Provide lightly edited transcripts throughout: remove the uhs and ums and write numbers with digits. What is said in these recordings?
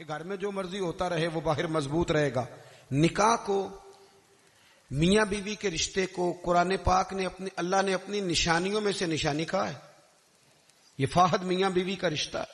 کہ گھر میں جو مرضی ہوتا رہے وہ باہر مضبوط رہے گا. نکاح کو، میاں بیوی کے رشتے کو قرآن پاک نے اللہ نے اپنی نشانیوں میں سے نشانی کہا ہے. یہ فاحد میاں بیوی کا رشتہ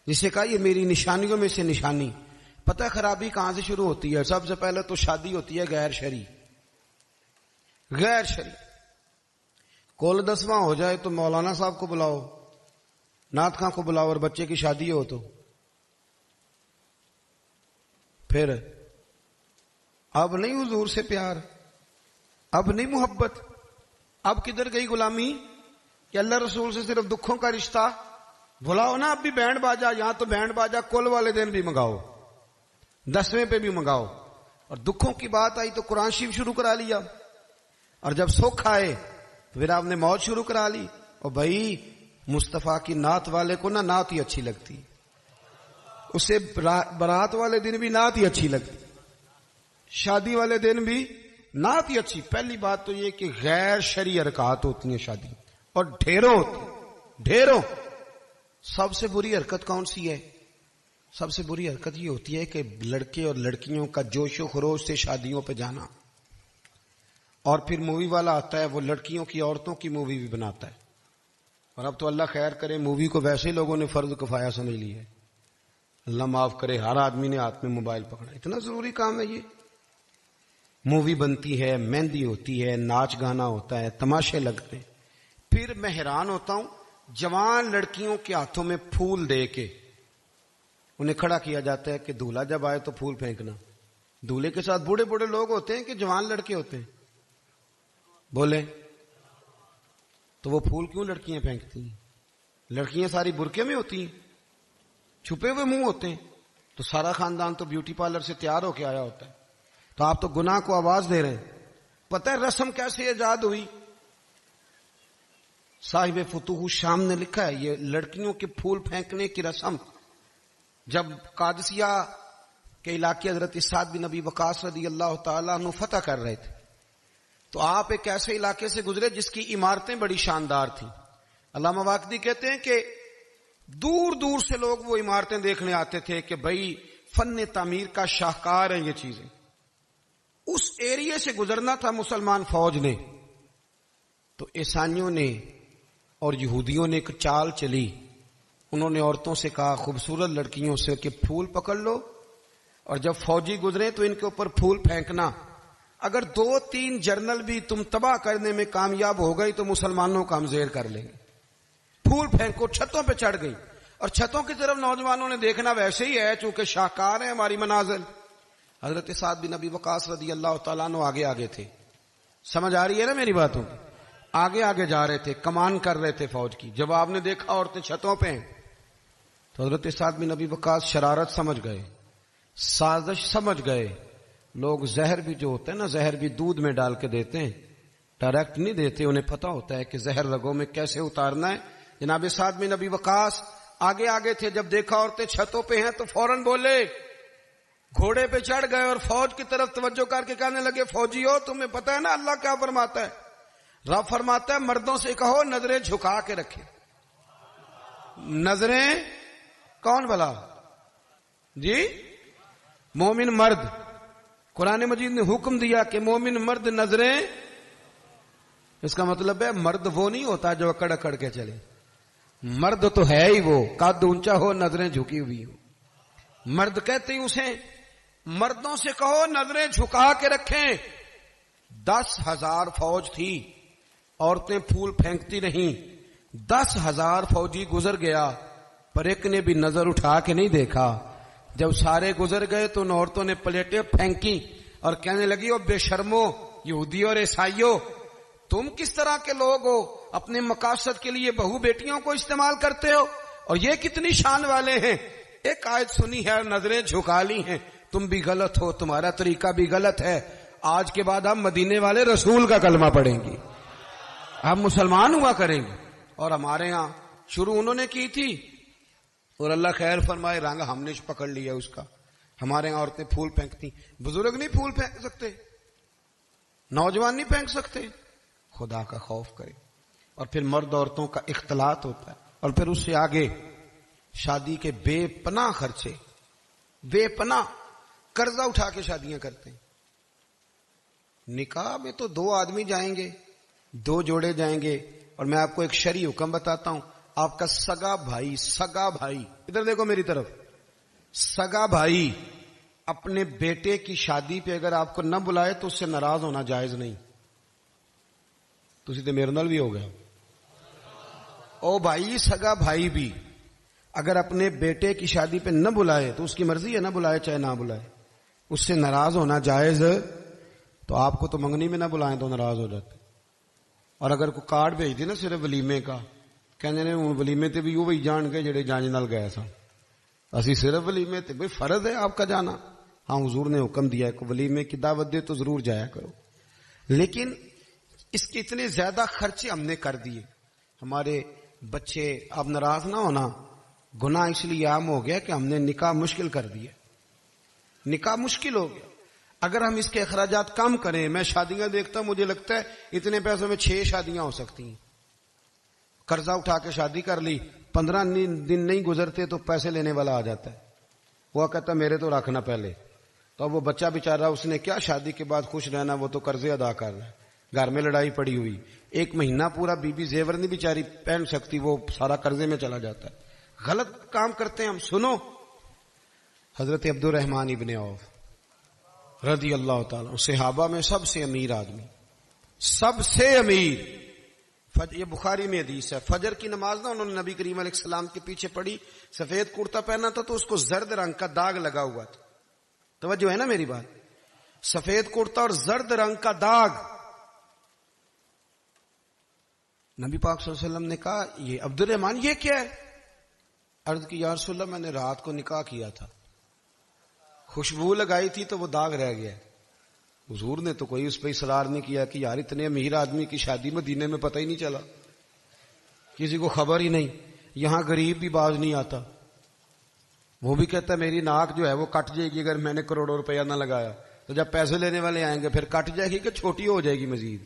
جسے کہا یہ میری نشانیوں میں سے نشانی. پتہ خرابی کہاں سے شروع ہوتی ہے؟ سب سے پہلے تو شادی ہوتی ہے غیر شرعی. غیر شرعی کول 10واں ہو جائے تو مولانا صاحب کو بلاؤ، نعت خاں کو بلاؤ، اور بچے کی شادی ہو تو پھر اب نہیں حضور سے پیار، اب نہیں محبت، اب کدھر گئی غلامی کہ اللہ رسول سے صرف دکھوں کا رشتہ. بلاؤ نا اب بھی بینڈ باجا، یہاں تو بینڈ باجا کل والے دن بھی منگاؤ، 10ویں پہ بھی منگاؤ. اور دکھوں کی بات آئی تو قرآن شریف شروع کرا لیا، اور جب سکھ آئے تو پھر آپ نے موت شروع کرا لی. اور بھائی مصطفیٰ کی نعت والے کو نا نعت ہی اچھی لگتی، اسے برات والے دن بھی نعت ہی اچھی لگتی، شادی والے دن بھی نعت ہی اچھی. پہلی بات تو یہ کہ غیر شرعی حرکات ہوتی ہیں شادی، اور ڈھیروں ہوتی ہیں، ڈھیروں. سب سے بری حرکت کون سی ہے؟ سب سے بری حرکت یہ ہوتی ہے کہ لڑکے اور لڑکیوں کا جوش و خروش سے شادیوں پہ جانا، اور پھر مووی والا آتا ہے وہ لڑکیوں کی عورتوں کی مووی بھی بناتا ہے. اور اب تو اللہ خیر کرے مووی کو ویسے لوگوں نے فرض کفایہ سمجھ لی ہے. اللہ معاف کرے، ہر آدمی نے ہاتھ میں موبائل پکڑا. اتنا ضروری کام ہے یہ. مووی بنتی ہے، مہندی ہوتی ہے، ناچ گانا ہوتا ہے، تماشے لگتے ہیں. پھر میں حیران ہوتا ہوں جوان لڑکیوں کے ہاتھوں میں پھول دے کے انہیں کھڑا کیا جاتا ہے کہ دولہا جب آئے تو پھول پھینکنا. دولہے کے ساتھ بوڑھے بوڑھے لوگ ہوتے ہیں کہ جوان لڑکے ہوتے ہیں؟ بولے تو وہ پھول کیوں لڑکیاں پھینکتی ہیں؟ لڑکیاں ساری برقعے میں ہوتی ہیں، چھپے ہوئے منہ ہوتے ہیں، تو سارا خاندان تو بیوٹی پارلر سے تیار ہو کے آیا ہوتا ہے. تو آپ تو گناہ کو آواز دے رہے ہیں. پتہ ہے رسم کیسے ایجاد ہوئی؟ صاحب فتوح الشام نے لکھا ہے یہ لڑکیوں کے پھول پھینکنے کی رسم جب قادسیہ کے علاقے حضرت سعد بن ابی وقاص رضی اللہ تعالیٰ عنہ فتح کر رہے تھے، تو آپ ایک ایسے علاقے سے گزرے جس کی عمارتیں بڑی شاندار تھیں. علامہ واقدی کہتے ہیں کہ دور دور سے لوگ وہ عمارتیں دیکھنے آتے تھے کہ بھئی فن تعمیر کا شاہکار ہیں یہ چیزیں. اس ایریے سے گزرنا تھا مسلمان فوج نے، تو عیسائیوں نے اور یہودیوں نے ایک چال چلی. انہوں نے عورتوں سے کہا خوبصورت لڑکیوں سے کہ پھول پکڑ لو، اور جب فوجی گزرے تو ان کے اوپر پھول پھینکنا. اگر 2-3 جرنل بھی تم تباہ کرنے میں کامیاب ہو گئی تو مسلمانوں کا ہم زیر کر لیں گے. پھول پھینکو. چھتوں پہ چڑھ گئی، اور چھتوں کی طرف نوجوانوں نے دیکھنا ویسے ہی ہے چونکہ شاہکار ہے ہماری منازل. حضرت سعد بن ابی وقاص رضی اللہ تعالیٰ عنہ آگے آگے تھے. سمجھ آ رہی ہے نا میری باتوں؟ آگے آگے جا رہے تھے، کمان کر رہے تھے فوج کی. جب آپ نے دیکھا عورتیں چھتوں پہ ہیں تو حضرت سعد بن ابی وقاص شرارت سمجھ گئے، سازش سمجھ گئے. لوگ زہر بھی جو ہوتا ہے نا، زہر بھی دودھ میں ڈال کے دیتے ہیں، ڈائریکٹ نہیں دیتے. انہیں پتہ ہوتا ہے کہ زہر رگوں میں کیسے اتارنا ہے. جناب سعد بن ابی وقاص آگے آگے تھے. جب دیکھا عورتیں چھتوں پہ ہیں تو فوراً بولے، گھوڑے پہ چڑھ گئے اور فوج کی طرف توجہ کر کے کہنے لگے فوجیو تمہیں پتہ ہے نا اللہ کیا فرماتا ہے؟ رب فرماتا ہے مردوں سے کہو نظریں جھکا کے رکھے. نظریں کون بلا جی؟ مومن مرد. قرآن مجید نے حکم دیا کہ مومن مرد نظریں، اس کا مطلب ہے مرد وہ نہیں ہوتا جو اکڑ اکڑ کے چلے. مرد تو ہے ہی وہ قد اونچا ہو نظریں جھکی ہوئی ہو. مرد کہتے ہیں اسے. مردوں سے کہو نظریں جھکا کے رکھیں. 10,000 فوج تھی، عورتیں پھول پھینکتی نہیں. 10,000 فوجی گزر گیا پر ایک نے بھی نظر اٹھا کے نہیں دیکھا. جب سارے گزر گئے تو ان عورتوں نے پلیٹیں پھینکی اور کہنے لگی او بے شرمو یہودیوں اور عیسائیوں، تم کس طرح کے لوگ ہو؟ اپنے مقاصد کے لیے بہو بیٹیوں کو استعمال کرتے ہو، اور یہ کتنی شان والے ہیں. ایک آیت سنی ہے، نظریں جھکا لی ہیں. تم بھی غلط ہو، تمہارا طریقہ بھی غلط ہے. آج کے بعد ہم مدینے والے رسول کا کلمہ پڑھیں گے، ہم مسلمان ہوا کریں گے. اور ہمارے ہاں شروع انہوں نے کی تھی، اور اللہ خیر فرمائے رنگ ہم نے پکڑ لیا اس کا. ہمارے یہاں عورتیں پھول پھینکتی، بزرگ نہیں پھول پھینک سکتے، نوجوان نہیں پھینک سکتے. خدا کا خوف کرے. اور پھر مرد عورتوں کا اختلاط ہوتا ہے، اور پھر اس سے آگے شادی کے بے پناہ خرچے. بے پناہ قرضہ اٹھا کے شادیاں کرتے ہیں. نکاح میں تو دو آدمی جائیں گے, دو جوڑے جائیں گے. اور میں آپ کو ایک شرعی حکم بتاتا ہوں, آپ کا سگا بھائی ادھر دیکھو میری طرف, سگا بھائی اپنے بیٹے کی شادی پہ اگر آپ کو نہ بلائے تو اس سے ناراض ہونا جائز نہیں. تسی تے میرے نال بھی ہو گیا. او بھائی, سگا بھائی بھی اگر اپنے بیٹے کی شادی پہ نہ بلائے تو اس کی مرضی ہے, نہ بلائے چاہے نہ بلائے, اس سے ناراض ہونا جائز. تو آپ کو تو منگنی میں نہ بلائیں تو ناراض ہو جاتے. اور اگر کوئی کارڈ بھیج دی نا صرف ولیمے کا, کہنے نے ہوں ولیمے تے بھی وہی جان کے جڑے جانج نال گئے سن, اسی صرف ولیمے تے, بھئی فرض ہے آپ کا جانا. ہاں حضور نے حکم دیا ہے کہ ولیمے کی دعوت دے تو ضرور جایا کرو, لیکن اس کے اتنے زیادہ خرچے ہم نے کر دیے. ہمارے بچے, آپ ناراض نہ ہونا, گناہ اس لیے عام ہو گیا کہ ہم نے نکاح مشکل کر دیا. نکاح مشکل ہو گیا. اگر ہم اس کے اخراجات کم کریں, میں شادیاں دیکھتا ہوں مجھے لگتا ہے اتنے پیسوں میں 6 شادیاں ہو سکتی ہیں. قرضہ اٹھا کے شادی کر لی, 15 دن نہیں گزرتے تو پیسے لینے والا آ جاتا ہے. وہ کہتا ہے میرے تو رکھنا پہلے. تو وہ بچہ بیچارہ, اس نے کیا شادی کے بعد خوش رہنا, وہ تو قرضے ادا کر رہا ہے, گھر میں لڑائی پڑی ہوئی, 1 مہینہ پورا بی زیور نہیں بیچاری پہن سکتی, وہ سارا قرضے میں چلا جاتا ہے. غلط کام کرتے ہیں ہم. سنو, حضرت عبد الرحمن ابن عوف رضی اللہ تعالی, صحابہ میں سب سے امیر آدمی, سب سے امیر. یہ بخاری میں حدیث ہے, فجر کی نماز نا انہوں نے نبی کریم علیہ السلام کے پیچھے پڑھی, سفید کرتا پہنا تھا تو اس کو زرد رنگ کا داغ لگا ہوا تھا. توجہ ہے نا میری بات, سفید کرتا اور زرد رنگ کا داغ. نبی پاک صلی اللہ علیہ وسلم نے کہا یہ عبد الرحمن یہ کیا ہے؟ عرض کی یا رسول اللہ میں نے رات کو نکاح کیا تھا, خوشبو لگائی تھی تو وہ داغ رہ گیا. حضور نے تو کوئی اس پہ اصرار نہیں کیا کہ یار اتنے امیر آدمی کی شادی مدینے میں پتہ ہی نہیں چلا, کسی کو خبر ہی نہیں. یہاں غریب بھی باز نہیں آتا, وہ بھی کہتا ہے میری ناک جو ہے وہ کٹ جائے گی اگر میں نے کروڑوں روپیہ نہ لگایا, تو جب پیسے لینے والے آئیں گے پھر کٹ جائے گی کہ چھوٹی ہو جائے گی مزید.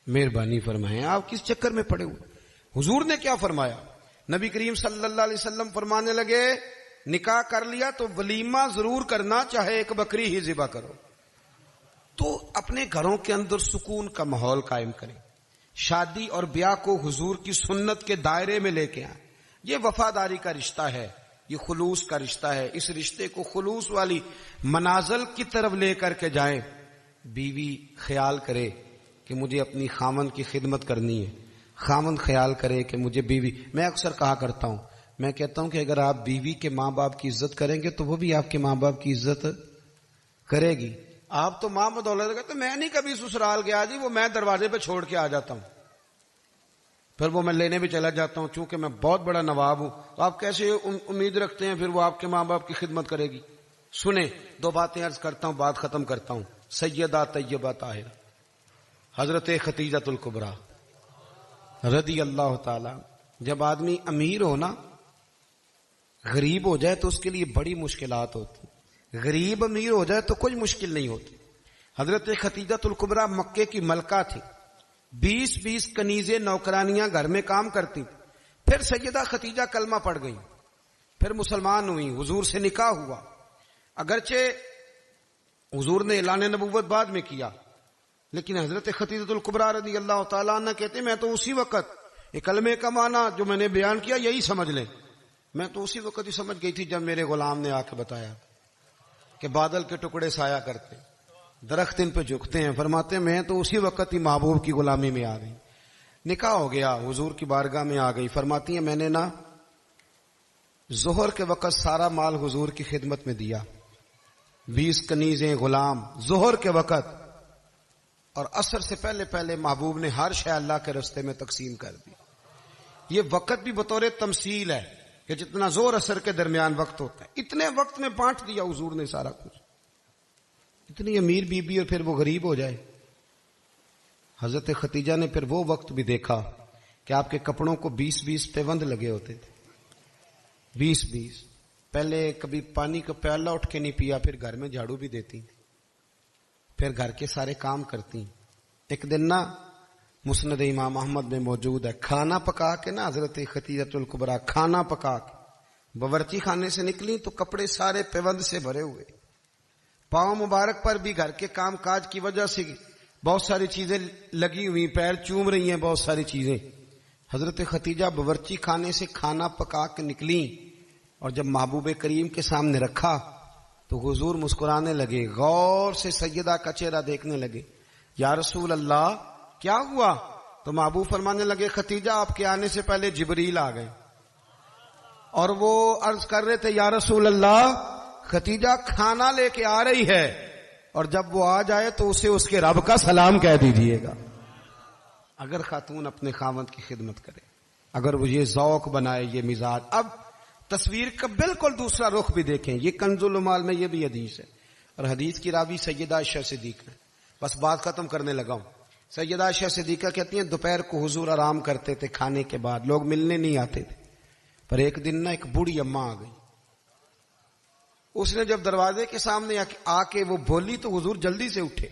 مہربانی فرمائیں, آپ کس چکر میں پڑے ہوئے. حضور نے کیا فرمایا؟ نبی کریم صلی اللہ علیہ وسلم فرمانے لگے نکاح کر لیا تو ولیمہ ضرور کرنا, چاہے 1 بکری ہی ذبح کرو. تو اپنے گھروں کے اندر سکون کا ماحول قائم کریں, شادی اور بیاہ کو حضور کی سنت کے دائرے میں لے کے آئیں. یہ وفاداری کا رشتہ ہے, یہ خلوص کا رشتہ ہے. اس رشتے کو خلوص والی منازل کی طرف لے کر کے جائیں. بیوی خیال کرے کہ مجھے اپنی خامند کی خدمت کرنی ہے, خامند خیال کرے کہ مجھے بیوی. میں اکثر کہا کرتا ہوں, میں کہتا ہوں کہ اگر آپ بیوی کے ماں باپ کی عزت کریں گے تو وہ بھی آپ کے ماں باپ کی عزت کرے گی. آپ تو ماں بدولت کہتے میں نہیں کبھی سسرال گیا جی, وہ میں دروازے پہ چھوڑ کے آ جاتا ہوں, پھر وہ میں لینے بھی چلا جاتا ہوں, چونکہ میں بہت بڑا نواب ہوں. تو آپ کیسے امید رکھتے ہیں پھر وہ آپ کے ماں باپ کی خدمت کرے گی؟ سنیں, 2 باتیں عرض کرتا ہوں, بات ختم کرتا ہوں. سیدہ طیبہ طاہرہ حضرت ختیجۃ الکبریٰ رضی اللہ تعالی. جب آدمی امیر ہو نا, غریب ہو جائے تو اس کے لیے بڑی مشکلات ہوتی. غریب امیر ہو جائے تو کوئی مشکل نہیں ہوتی. حضرت ختیجۃ الکبریٰ مکے کی ملکہ تھی, 20 کنیزیں نوکرانیاں گھر میں کام کرتی. پھر سیدہ ختیجہ کلمہ پڑھ گئی, پھر مسلمان ہوئی, حضور سے نکاح ہوا. اگرچہ حضور نے اعلان نبوت بعد میں کیا, لیکن حضرت ختیجۃ الکبریٰ رضی اللہ تعالیٰ عنہ کہتے میں تو اسی وقت یہ کلمے کا معنی جو میں نے بیان کیا یہی سمجھ لیں, میں تو اسی وقت ہی سمجھ گئی تھی جب میرے غلام نے آ کے بتایا کہ بادل کے ٹکڑے سایہ کرتے, درخت ان پہ جھکتے ہیں. فرماتے ہیں میں تو اسی وقت ہی محبوب کی غلامی میں آ گئی. نکاح ہو گیا, حضور کی بارگاہ میں آ گئی. فرماتی ہیں میں نے نا ظہر کے وقت سارا مال حضور کی خدمت میں دیا, 20 کنیزیں غلام ظہر کے وقت, اور عصر سے پہلے پہلے محبوب نے ہر شے اللہ کے رستے میں تقسیم کر دی. یہ وقت بھی بطور تمثیل ہے کہ جتنا زور عصر کے درمیان وقت ہوتا ہے اتنے وقت میں بانٹ دیا حضور نے سارا کچھ. اتنی امیر بی بی اور پھر وہ غریب ہو جائے. حضرت ختیجہ نے پھر وہ وقت بھی دیکھا کہ آپ کے کپڑوں کو 20 پیوند لگے ہوتے تھے, 20. پہلے کبھی پانی کا پیالہ اٹھ کے نہیں پیا, پھر گھر میں جھاڑو بھی دیتی, پھر گھر کے سارے کام کرتی. ایک دن نا مسند امام احمد میں موجود ہے, کھانا پکا کے نا حضرت ختیجۃ الکبریٰ کھانا پکا کے باورچی خانے سے نکلی تو کپڑے سارے پیوند سے بھرے ہوئے، پاؤں مبارک پر بھی گھر کے کام کاج کی وجہ سے بہت ساری چیزیں لگی ہوئی، پیر چوم رہی ہیں بہت ساری چیزیں۔ حضرت ختیجہ باورچی خانے سے کھانا پکا کے نکلی اور جب محبوب کریم کے سامنے رکھا تو حضور مسکرانے لگے، غور سے سیدہ کا چہرہ دیکھنے لگے۔ یا رسول اللہ کیا ہوا؟ تو محبوب فرمانے لگے، ختیجہ آپ کے آنے سے پہلے جبریل آ گئے اور وہ عرض کر رہے تھے، یا رسول اللہ ختیجہ کھانا لے کے آ رہی ہے، اور جب وہ آ جائے تو اسے اس کے رب کا سلام کہہ دیجئے گا۔ اگر خاتون اپنے خاوند کی خدمت کرے، اگر وہ یہ ذوق بنائے، یہ مزاج۔ اب تصویر کا بالکل دوسرا رخ بھی دیکھیں، یہ کنز المال میں یہ بھی حدیث ہے، اور حدیث کی راوی سیدہ عائشہ صدیقہ ہے۔ بس بات ختم کرنے لگا ہوں۔ سیدہ عائشہ صدیقہ کہتی ہیں دوپہر کو حضور آرام کرتے تھے، کھانے کے بعد لوگ ملنے نہیں آتے تھے، پر ایک دن ایک بوڑھی اماں آ گئی۔ اس نے جب دروازے کے سامنے آ کے وہ بولی تو حضور جلدی سے اٹھے،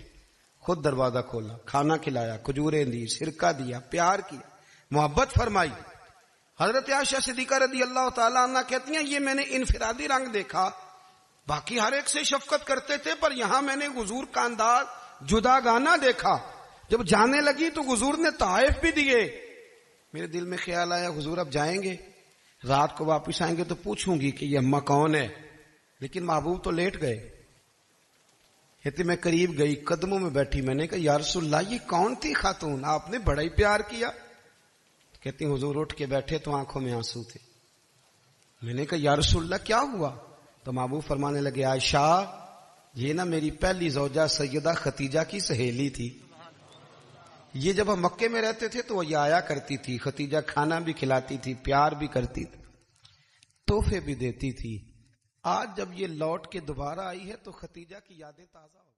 خود دروازہ کھولا، کھانا کھلایا، کھجوریں دی، سرکہ دیا، پیار کیا، محبت فرمائی۔ حضرت عائشہ صدیقہ رضی اللہ تعالی عنہ کہتی ہیں یہ میں نے انفرادی رنگ دیکھا، باقی ہر ایک سے شفقت کرتے تھے، پر یہاں میں نے حضور کا انداز جدا گانا دیکھا۔ جب جانے لگی تو حضور نے تحائف بھی دیے۔ میرے دل میں خیال آیا حضور اب جائیں گے، رات کو واپس آئیں گے تو پوچھوں گی کہ یہ اماں کون ہے، لیکن محبوب تو لیٹ گئے۔ کہتے میں قریب گئی، قدموں میں بیٹھی، میں نے کہا یا رسول اللہ یہ کون تھی خاتون، آپ نے بڑا ہی پیار کیا۔ کہتی حضور اٹھ کے بیٹھے تو آنکھوں میں آنسو تھے۔ میں نے کہا یا رسول اللہ کیا ہوا؟ تو محبوب فرمانے لگے عائشہ یہ نا میری پہلی زوجہ سیدہ ختیجہ کی سہیلی تھی، یہ جب ہم مکے میں رہتے تھے تو یہ آیا کرتی تھی، ختیجہ کھانا بھی کھلاتی تھی، پیار بھی کرتی تھی، تحفے بھی دیتی تھی۔ آج جب یہ لوٹ کے دوبارہ آئی ہے تو ختیجہ کی یادیں تازہ ہو